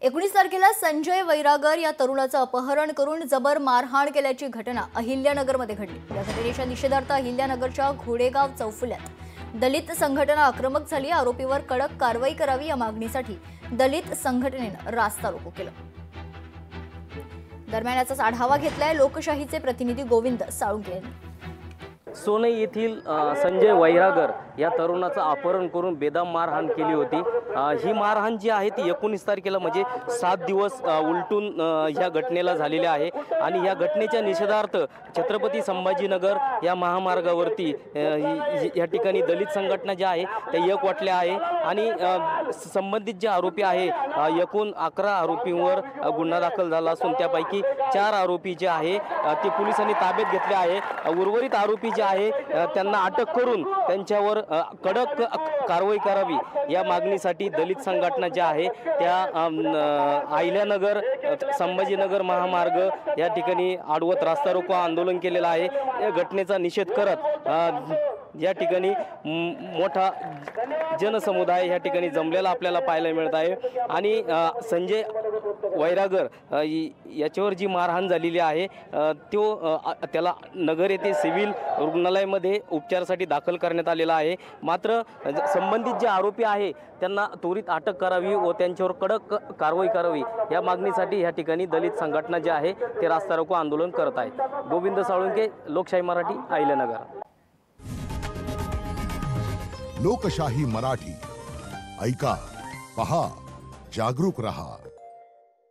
19 तारखेला संजय वैरागर या तरुणाचं अपहरण करून जबर मारहाण केल्याची घटना अहिल्यानगरमध्ये घडली। या घटनेच्या निषेधार्थ अहिल्यानगरच्या घोडेगाव चौफुल्यात दलित संघटना आक्रमक झाली। आरोपीवर कडक कारवाई करावी या मागणीसाठी दलित संघटनेने रास्ता रोको केला। दरम्यान याचा आढावा घेतलाय लोकशाहीचे प्रतिनिधी गोविंद साळुंके यांनी। सोनई येथील संजय वैरागर या तरुणाचं अपहरण करून बेदम मारहाण केली होती। ही मारहाण जी आहे ती 19 तारखेला म्हणजे 7 दिवस उलटून ह्या घटनेला झालेली आहे आणि या घटनेच्या निषेधार्थ छत्रपती संभाजीनगर या महामार्गावरती या ठिकाणी दलित संघटना ज्या आहे त्या एकवटल्या आहे आणि संबंधित जे आरोपी आहे एकूण 11 आरोपींवर गुन्हा दाखल झाला असून त्यापैकी 4 आरोपी जे आहे ते पोलिसांनी ताब्यात घेतले आहे। उर्वरित आरोपी जे आहे त्यांना अटक करून त्यांच्यावर कडक कारवाई करावी या मागणीसाठी दलित संघटना ज्या आहे त्या अहिल्यानगर संभाजीनगर महामार्ग या ठिकाणी आडवत रास्ता रोको आंदोलन केलेलं आहे। या घटनेचा निषेध करत या ठिकाणी मोठा जनसमुदाय या ठिकाणी जमलेला आपल्याला पाहायला मिळत आहे आणि संजय वैरागर याच्यावर जी मारहाण झालेली आहे त्याला नगर येथे सिव्हिल रुग्णालयामध्ये उपचारासाठी दाखल करण्यात आलेला आहे। मात्र संबंधित जे आरोपी आहे त्यांना त्वरित अटक करावी व त्यांच्यावर कडक कारवाई करावी या मागणीसाठी या ठिकाणी दलित संघटना जे आहे ते रास्ता रोको आंदोलन करत आहे। गोविंद साळुंके, लोकशाही मराठी, अहिल्यानगर। लोकशाही मराठी ऐका, पहा, जागरूक रहा।